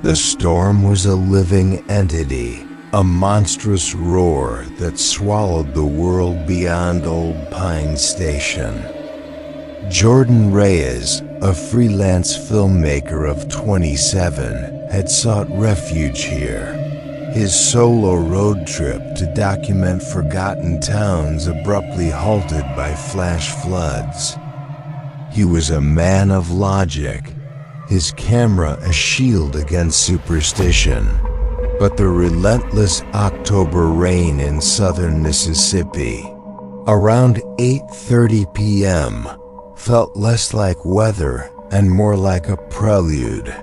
The storm was a living entity, a monstrous roar that swallowed the world beyond Old Pine Station. Jordan Reyes, a freelance filmmaker of 27, had sought refuge here. His solo road trip to document forgotten towns abruptly halted by flash floods. He was a man of logic, his camera a shield against superstition. But the relentless October rain in southern Mississippi, around 8:30 p.m., felt less like weather and more like a prelude.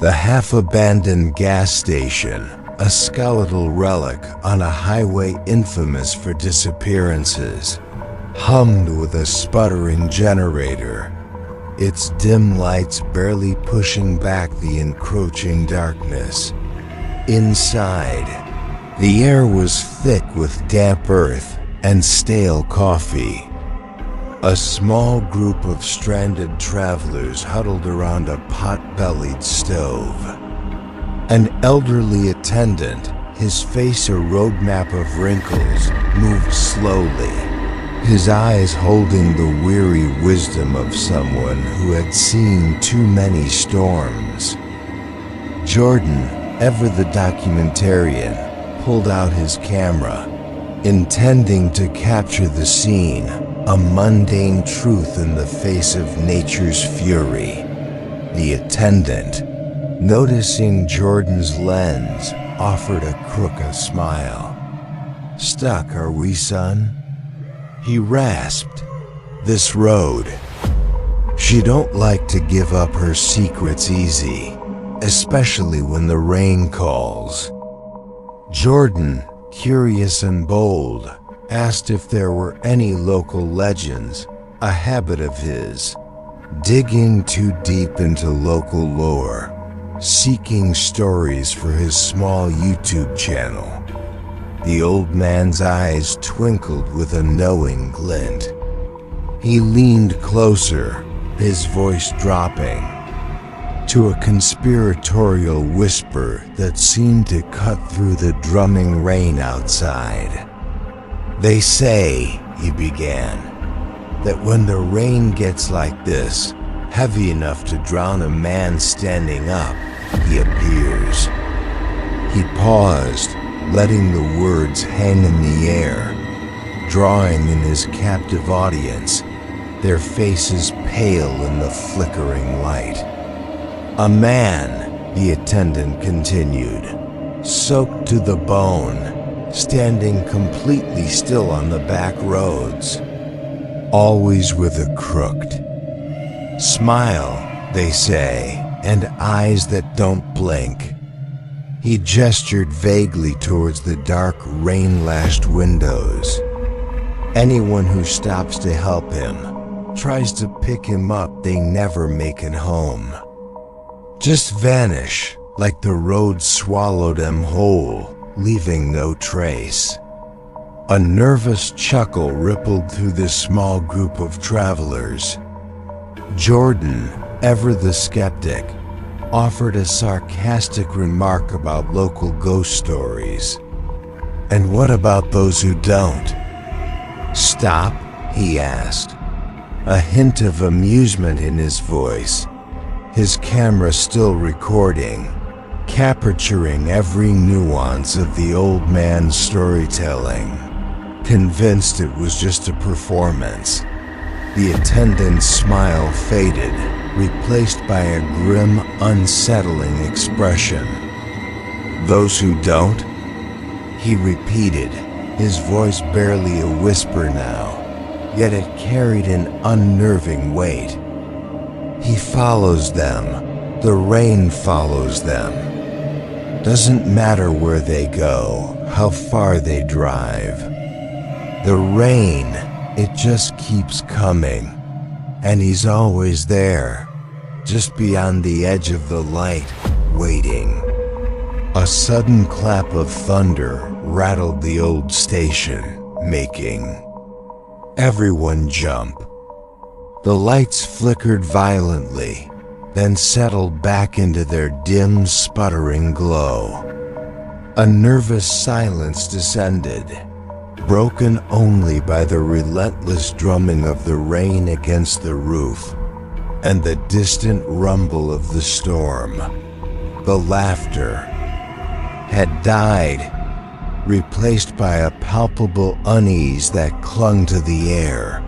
The half-abandoned gas station, a skeletal relic on a highway infamous for disappearances, hummed with a sputtering generator, its dim lights barely pushing back the encroaching darkness. Inside, the air was thick with damp earth and stale coffee. A small group of stranded travelers huddled around a pot-bellied stove. An elderly attendant, his face a roadmap of wrinkles, moved slowly, his eyes holding the weary wisdom of someone who had seen too many storms. Jordan, ever the documentarian, pulled out his camera, intending to capture the scene, a mundane truth in the face of nature's fury. The attendant, noticing Jordan's lens, offered a crooked smile. "Stuck, are we, son?" He rasped. "This road. She don't like to give up her secrets easy, especially when the rain calls." Jordan, curious and bold, asked if there were any local legends, a habit of his, digging too deep into local lore, seeking stories for his small YouTube channel. The old man's eyes twinkled with a knowing glint. He leaned closer, his voice dropping to a conspiratorial whisper that seemed to cut through the drumming rain outside. "They say," he began, "that when the rain gets like this, heavy enough to drown a man standing up, he appears." He paused, letting the words hang in the air, drawing in his captive audience, their faces pale in the flickering light. "A man," the attendant continued, "soaked to the bone, standing completely still on the back roads, always with a crooked smile, they say, and eyes that don't blink." He gestured vaguely towards the dark, rain-lashed windows. "Anyone who stops to help him, tries to pick him up, they never make it home. Just vanish, like the road swallowed them whole, leaving no trace." A nervous chuckle rippled through this small group of travelers. Jordan, ever the skeptic, offered a sarcastic remark about local ghost stories. "And what about those who don't?" "Stop?" he asked, a hint of amusement in his voice, his camera still recording, capturing every nuance of the old man's storytelling. Convinced it was just a performance, the attendant's smile faded, replaced by a grim, unsettling expression. "Those who don't?" he repeated, his voice barely a whisper now, yet it carried an unnerving weight. "He follows them. The rain follows them. Doesn't matter where they go, how far they drive. The rain, it just keeps coming. And he's always there, just beyond the edge of the light, waiting." A sudden clap of thunder rattled the old station, making everyone jump. The lights flickered violently, then settled back into their dim, sputtering glow. A nervous silence descended, broken only by the relentless drumming of the rain against the roof and the distant rumble of the storm. The laughter had died, replaced by a palpable unease that clung to the air.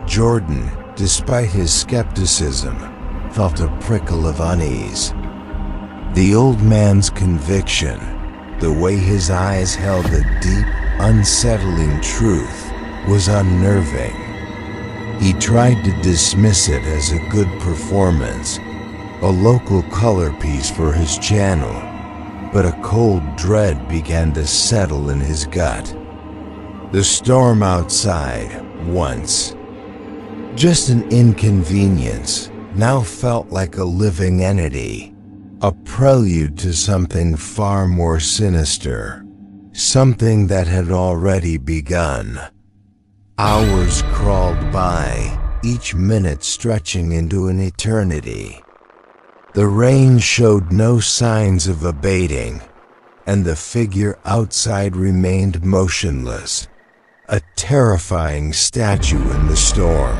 Jordan, despite his skepticism, felt a prickle of unease. The old man's conviction, the way his eyes held the deep, unsettling truth, was unnerving. He tried to dismiss it as a good performance, a local color piece for his channel, but a cold dread began to settle in his gut. The storm outside, once just an inconvenience, now felt like a living entity, a prelude to something far more sinister, something that had already begun. Hours crawled by, each minute stretching into an eternity. The rain showed no signs of abating, and the figure outside remained motionless, a terrifying statue in the storm.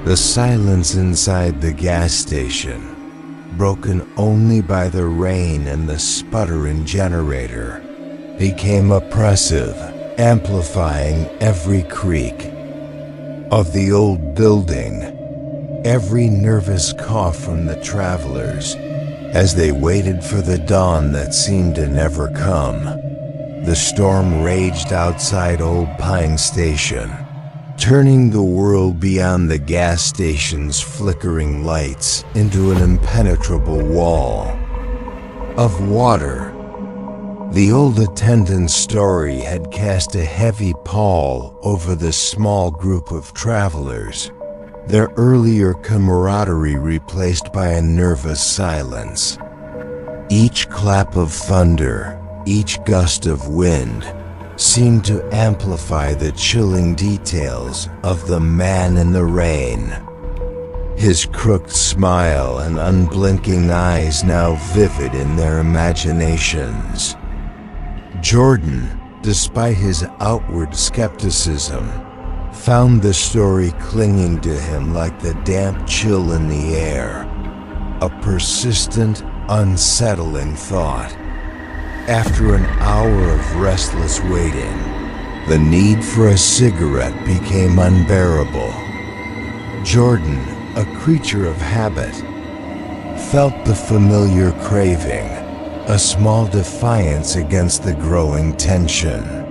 The silence inside the gas station, broken only by the rain and the sputtering generator, became oppressive, amplifying every creak of the old building, every nervous cough from the travelers as they waited for the dawn that seemed to never come. The storm raged outside Old Pine Station, turning the world beyond the gas station's flickering lights into an impenetrable wall of water. The old attendant's story had cast a heavy pall over the small group of travelers, their earlier camaraderie replaced by a nervous silence. Each clap of thunder, each gust of wind, seemed to amplify the chilling details of the man in the rain. His crooked smile and unblinking eyes now vivid in their imaginations. Jordan, despite his outward skepticism, found the story clinging to him like the damp chill in the air, a persistent, unsettling thought. After an hour of restless waiting, the need for a cigarette became unbearable. Jordan, a creature of habit, felt the familiar craving, a small defiance against the growing tension.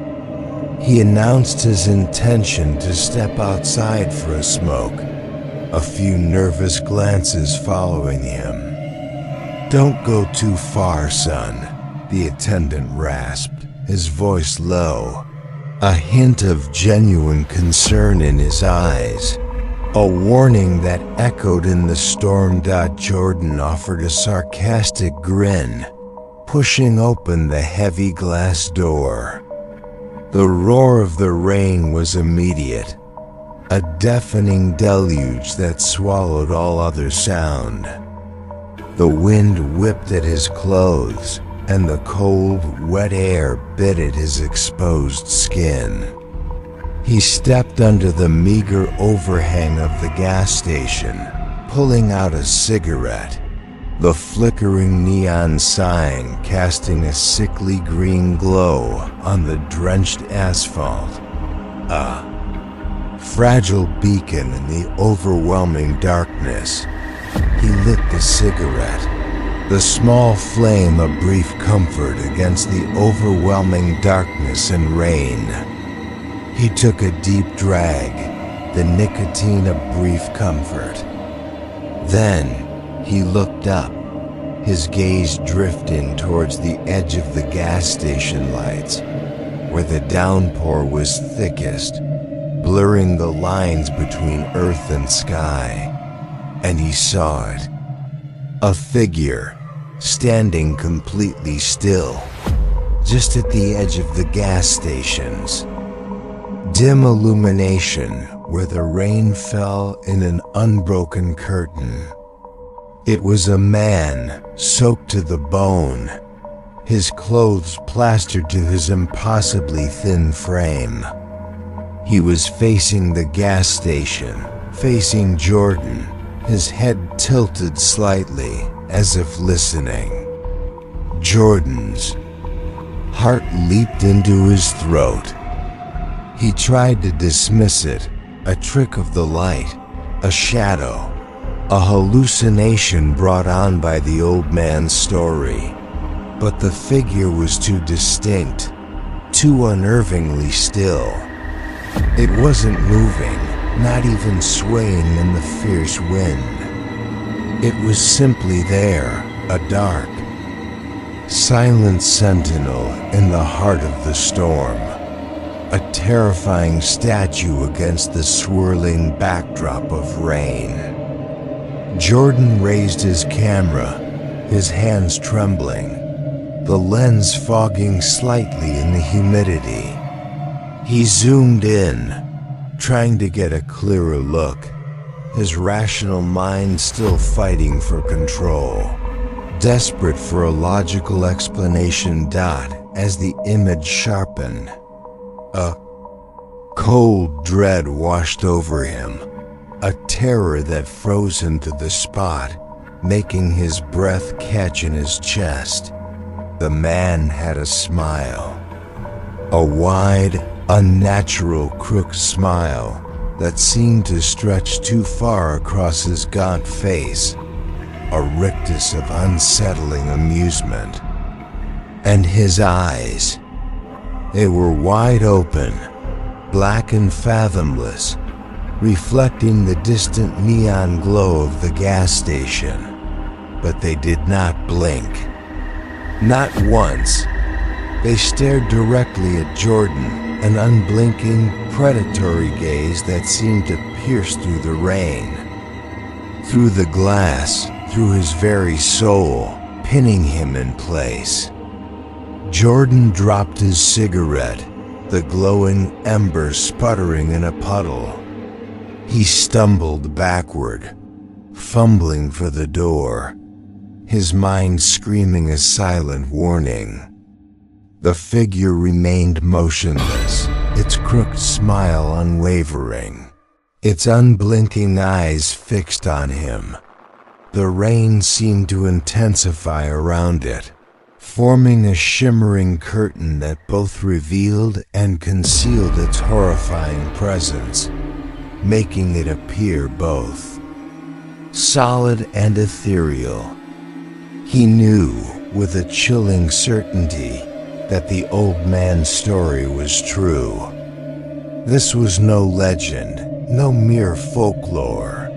He announced his intention to step outside for a smoke, a few nervous glances following him. "Don't go too far, son," the attendant rasped, his voice low, a hint of genuine concern in his eyes, a warning that echoed in the storm. Jordan offered a sarcastic grin, pushing open the heavy glass door. The roar of the rain was immediate, a deafening deluge that swallowed all other sound. The wind whipped at his clothes, and the cold, wet air bit at his exposed skin. He stepped under the meager overhang of the gas station, pulling out a cigarette, the flickering neon sign casting a sickly green glow on the drenched asphalt. A fragile beacon in the overwhelming darkness. He lit the cigarette, the small flame a brief comfort against the overwhelming darkness and rain. He took a deep drag, the nicotine a brief comfort. Then he looked up, his gaze drifting towards the edge of the gas station lights, where the downpour was thickest, blurring the lines between earth and sky. And he saw it. A figure, standing completely still, just at the edge of the gas stations. Dim illumination where the rain fell in an unbroken curtain. It was a man, soaked to the bone, his clothes plastered to his impossibly thin frame. He was facing the gas station, facing Jordan, his head tilted slightly, as if listening. Jordan's heart leaped into his throat. He tried to dismiss it, a trick of the light, a shadow, a hallucination brought on by the old man's story. But the figure was too distinct, too unnervingly still. It wasn't moving, not even swaying in the fierce wind. It was simply there, a dark, silent sentinel in the heart of the storm. A terrifying statue against the swirling backdrop of rain. Jordan raised his camera, his hands trembling, the lens fogging slightly in the humidity. He zoomed in, trying to get a clearer look, his rational mind still fighting for control, desperate for a logical explanation. As the image sharpened, a cold dread washed over him, a terror that froze him to the spot, making his breath catch in his chest. The man had a smile, a wide, unnatural crooked smile that seemed to stretch too far across his gaunt face, a rictus of unsettling amusement. And his eyes, they were wide open, black and fathomless, reflecting the distant neon glow of the gas station. But they did not blink. Not once. They stared directly at Jordan, an unblinking, predatory gaze that seemed to pierce through the rain, through the glass, through his very soul, pinning him in place. Jordan dropped his cigarette, the glowing ember sputtering in a puddle. He stumbled backward, fumbling for the door, his mind screaming a silent warning. The figure remained motionless, its crooked smile unwavering, its unblinking eyes fixed on him. The rain seemed to intensify around it, forming a shimmering curtain that both revealed and concealed its horrifying presence, making it appear both solid and ethereal. He knew, with a chilling certainty, that the old man's story was true. This was no legend, no mere folklore.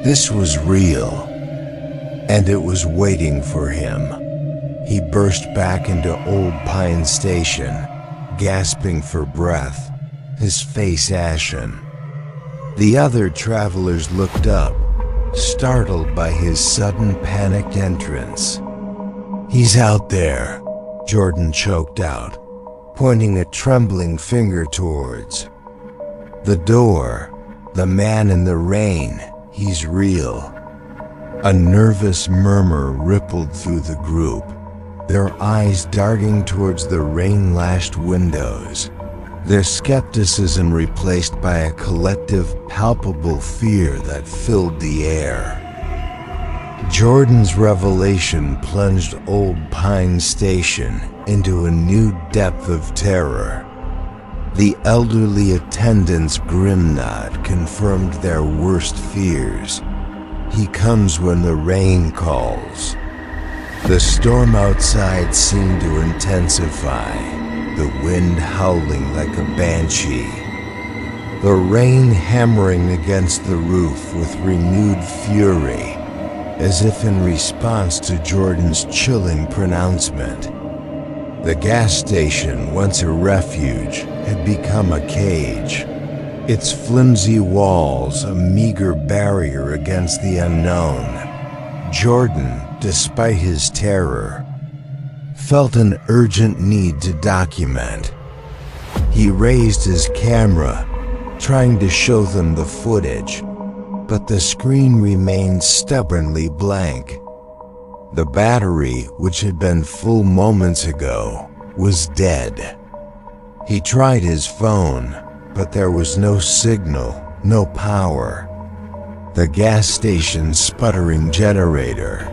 This was real, and it was waiting for him. He burst back into Old Pine Station, gasping for breath, his face ashen. The other travelers looked up, startled by his sudden panicked entrance. "He's out there," Jordan choked out, pointing a trembling finger towards the door. "The man in the rain, he's real." A nervous murmur rippled through the group, their eyes darting towards the rain-lashed windows, their skepticism replaced by a collective, palpable fear that filled the air. Jordan's revelation plunged Old Pine Station into a new depth of terror. The elderly attendant's grim nod confirmed their worst fears. He comes when the rain calls. The storm outside seemed to intensify, the wind howling like a banshee, the rain hammering against the roof with renewed fury, as if in response to Jordan's chilling pronouncement. The gas station, once a refuge, had become a cage, its flimsy walls a meager barrier against the unknown. Jordan, despite his terror, felt an urgent need to document. He raised his camera, trying to show them the footage, but the screen remained stubbornly blank. The battery, which had been full moments ago, was dead. He tried his phone, but there was no signal, no power. The gas station's sputtering generator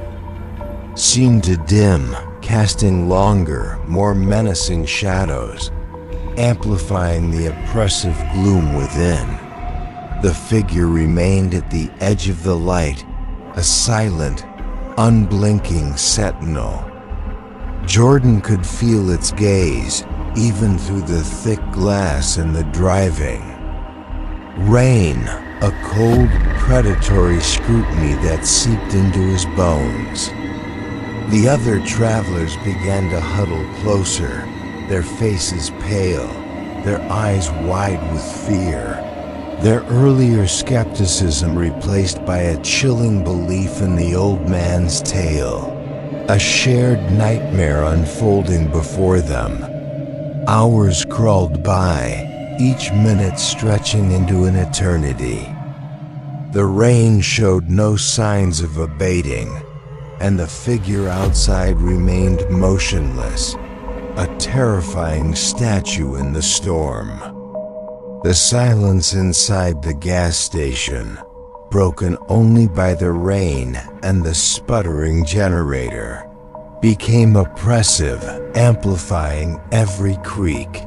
seemed to dim, casting longer, more menacing shadows, amplifying the oppressive gloom within. The figure remained at the edge of the light, a silent, unblinking sentinel. Jordan could feel its gaze, even through the thick glass and the driving rain, a cold, predatory scrutiny that seeped into his bones. The other travelers began to huddle closer, their faces pale, their eyes wide with fear. Their earlier skepticism replaced by a chilling belief in the old man's tale, a shared nightmare unfolding before them. Hours crawled by, each minute stretching into an eternity. The rain showed no signs of abating, and the figure outside remained motionless, a terrifying statue in the storm. The silence inside the gas station, broken only by the rain and the sputtering generator, became oppressive, amplifying every creak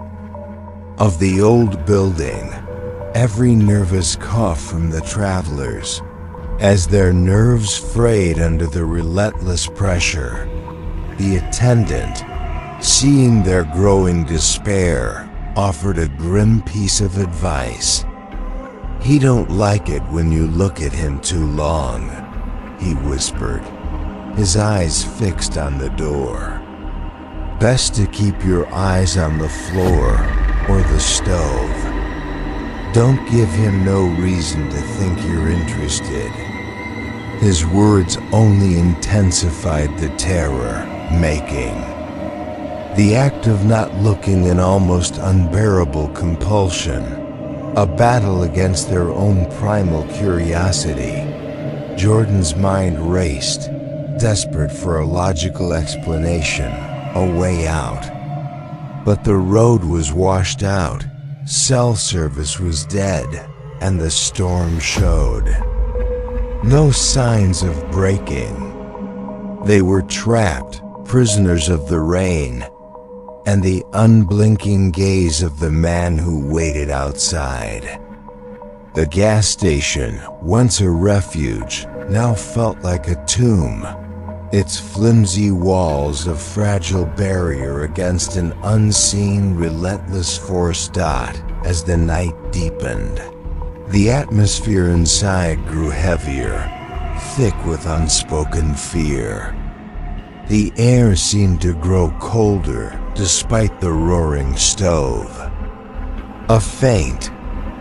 of the old building, every nervous cough from the travelers, as their nerves frayed under the relentless pressure. The attendant, seeing their growing despair, offered a grim piece of advice. "He don't like it when you look at him too long," he whispered, his eyes fixed on the door. "Best to keep your eyes on the floor or the stove. Don't give him no reason to think you're interested." His words only intensified the terror, making the act of not looking an almost unbearable compulsion, a battle against their own primal curiosity. Jordan's mind raced, desperate for a logical explanation, a way out. But the road was washed out, cell service was dead, and the storm showed no signs of breaking. They were trapped, prisoners of the rain, and the unblinking gaze of the man who waited outside. The gas station, once a refuge, now felt like a tomb, its flimsy walls a fragile barrier against an unseen, relentless force dot as the night deepened. The atmosphere inside grew heavier, thick with unspoken fear. The air seemed to grow colder despite the roaring stove. A faint,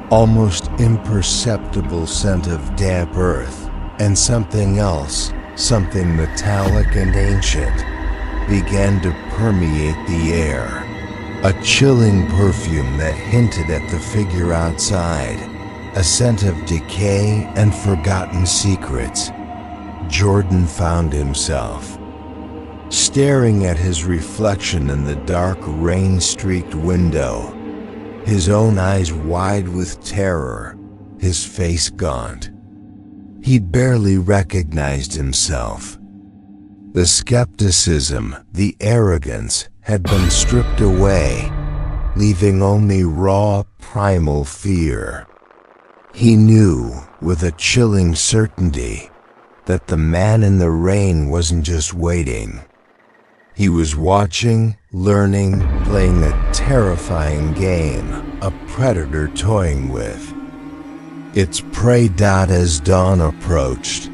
almost imperceptible scent of damp earth and something else, something metallic and ancient, began to permeate the air. A chilling perfume that hinted at the figure outside, a scent of decay and forgotten secrets. Jordan found himself staring at his reflection in the dark, rain-streaked window, his own eyes wide with terror, his face gaunt. He'd barely recognized himself. The skepticism, the arrogance had been stripped away, leaving only raw, primal fear. He knew, with a chilling certainty, that the man in the rain wasn't just waiting. He was watching, learning, playing a terrifying game, a predator toying with its prey. As dawn approached,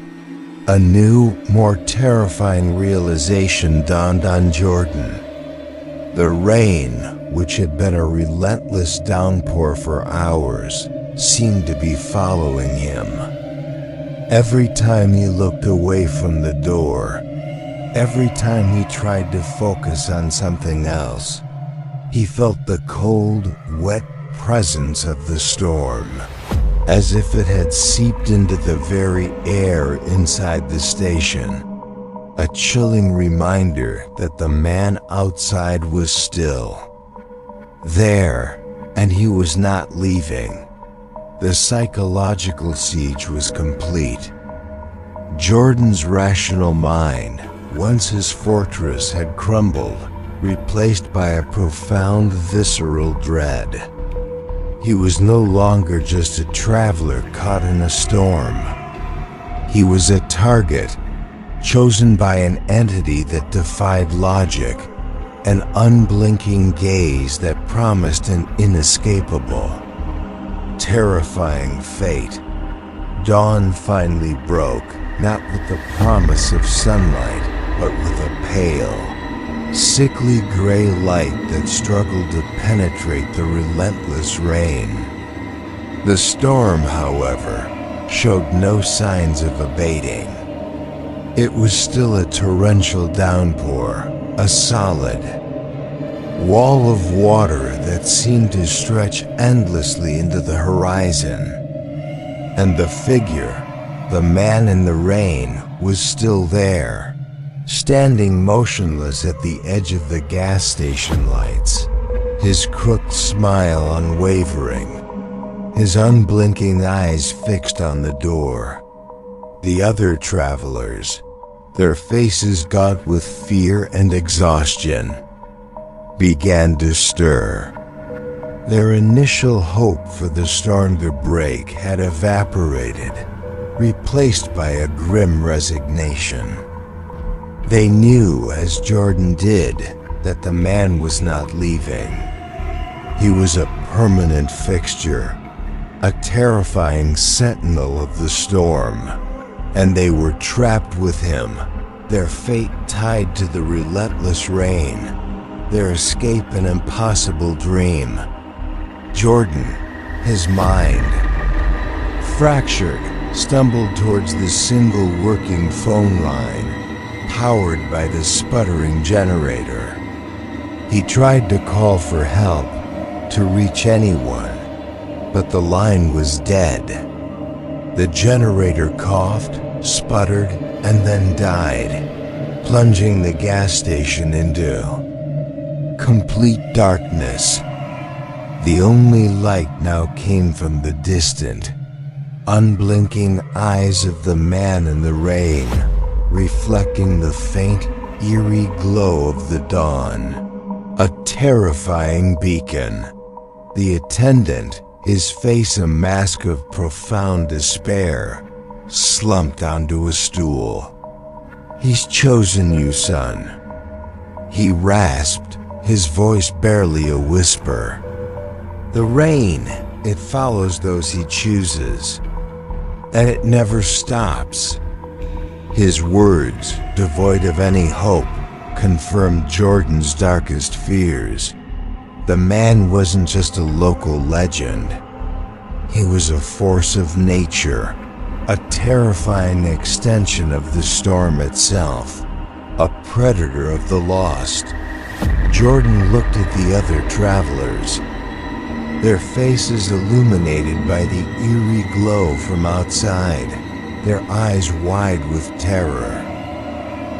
a new, more terrifying realization dawned on Jordan. The rain, which had been a relentless downpour for hours, seemed to be following him. Every time he looked away from the door, every time he tried to focus on something else, he felt the cold, wet presence of the storm. as if it had seeped into the very air inside the station. A chilling reminder that the man outside was still there, and he was not leaving. The psychological siege was complete. Jordan's rational mind, once his fortress, had crumbled, replaced by a profound visceral dread. He was no longer just a traveler caught in a storm. He was a target, chosen by an entity that defied logic, an unblinking gaze that promised an inescapable, terrifying fate. Dawn finally broke, not with the promise of sunlight, but with a pale, sickly gray light that struggled to penetrate the relentless rain. The storm, however, showed no signs of abating. It was still a torrential downpour, a solid wall of water that seemed to stretch endlessly into the horizon. And the figure, the man in the rain, was still there, standing motionless at the edge of the gas station lights, his crooked smile unwavering, his unblinking eyes fixed on the door. The other travelers, their faces gaunt with fear and exhaustion, began to stir. Their initial hope for the storm to break had evaporated, replaced by a grim resignation. They knew, as Jordan did, that the man was not leaving. He was a permanent fixture, a terrifying sentinel of the storm, and they were trapped with him, their fate tied to the relentless rain, their escape an impossible dream. Jordan, his mind fractured, stumbled towards the single working phone line, powered by the sputtering generator. He tried to call for help, to reach anyone, but the line was dead. The generator coughed, sputtered, and then died, plunging the gas station into complete darkness. The only light now came from the distant, unblinking eyes of the man in the rain, reflecting the faint, eerie glow of the dawn. A terrifying beacon. The attendant, his face a mask of profound despair, slumped onto a stool. "He's chosen you, son," he rasped, his voice barely a whisper. "The rain, it follows those he chooses, and it never stops." His words, devoid of any hope, confirmed Jordan's darkest fears. The man wasn't just a local legend. He was a force of nature, a terrifying extension of the storm itself, a predator of the lost. Jordan looked at the other travelers, their faces illuminated by the eerie glow from outside, their eyes wide with terror.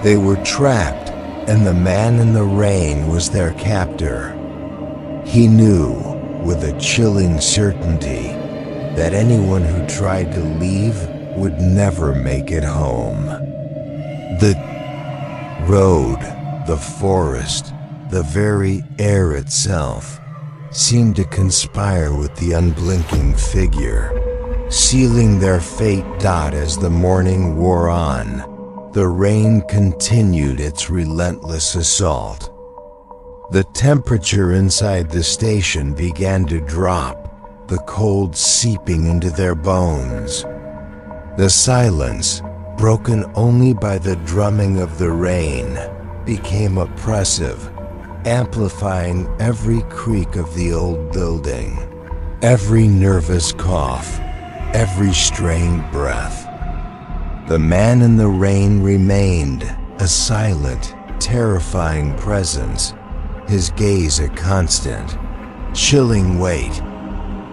They were trapped, and the man in the rain was their captor. He knew, with a chilling certainty, that anyone who tried to leave would never make it home. The road, the forest, the very air itself seemed to conspire with the unblinking figure, sealing their fate. As the morning wore on, the rain continued its relentless assault. The temperature inside the station began to drop, the cold seeping into their bones. The silence, broken only by the drumming of the rain, became oppressive, amplifying every creak of the old building, every nervous cough, every strained breath. The man in the rain remained, a silent, terrifying presence, his gaze a constant, chilling weight.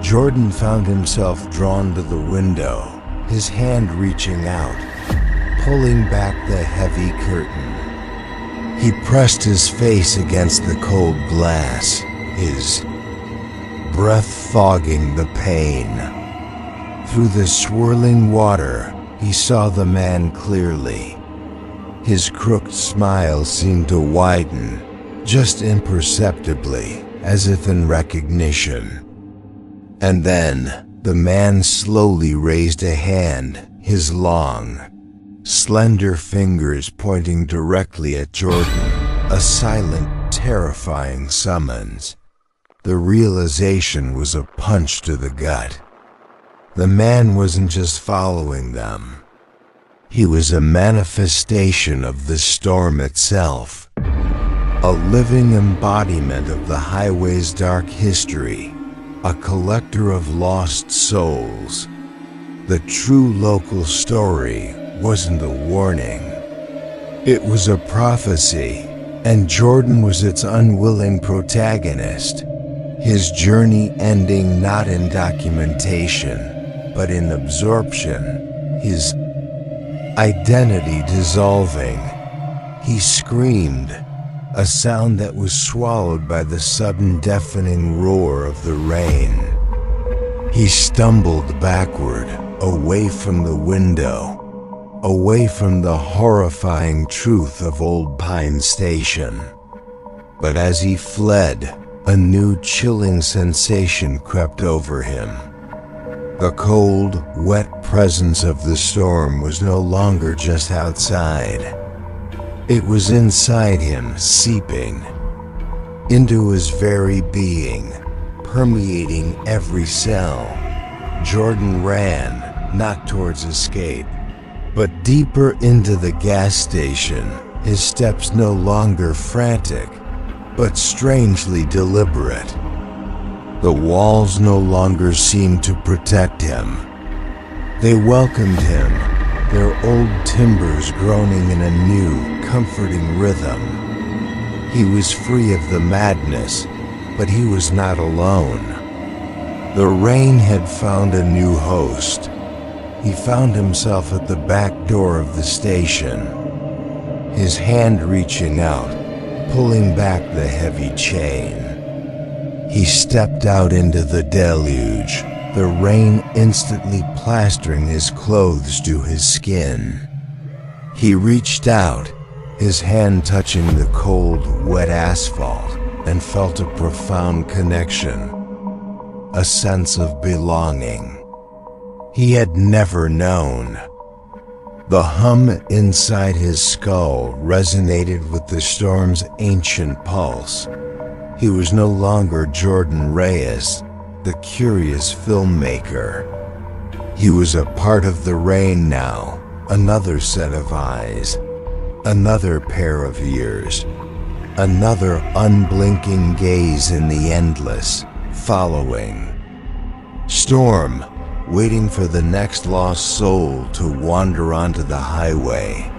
Jordan found himself drawn to the window, his hand reaching out, pulling back the heavy curtain. He pressed his face against the cold glass, his breath fogging the pain. Through the swirling water, he saw the man clearly. His crooked smile seemed to widen, just imperceptibly, as if in recognition. And then, the man slowly raised a hand, his long, slender fingers pointing directly at Jordan, a silent, terrifying summons. The realization was a punch to the gut. The man wasn't just following them. He was a manifestation of the storm itself, a living embodiment of the highway's dark history, a collector of lost souls. The true local story wasn't a warning. It was a prophecy, and Jordan was its unwilling protagonist, his journey ending not in documentation, but in absorption, his identity dissolving. He screamed, a sound that was swallowed by the sudden deafening roar of the rain. He stumbled backward, away from the window, away from the horrifying truth of Old Pine Station. But as he fled, a new chilling sensation crept over him. The cold, wet presence of the storm was no longer just outside. It was inside him, seeping into his very being, permeating every cell. Jordan ran, not towards escape, but deeper into the gas station, his steps no longer frantic, but strangely deliberate. The walls no longer seemed to protect him. They welcomed him, their old timbers groaning in a new, comforting rhythm. He was free of the madness, but he was not alone. The rain had found a new host. He found himself at the back door of the station, his hand reaching out, pulling back the heavy chain. He stepped out into the deluge, the rain instantly plastering his clothes to his skin. He reached out, his hand touching the cold, wet asphalt, and felt a profound connection, a sense of belonging he had never known. The hum inside his skull resonated with the storm's ancient pulse. He was no longer Jordan Reyes, the curious filmmaker. He was a part of the rain now, another set of eyes, another pair of ears, another unblinking gaze in the endless, following storm, waiting for the next lost soul to wander onto the highway.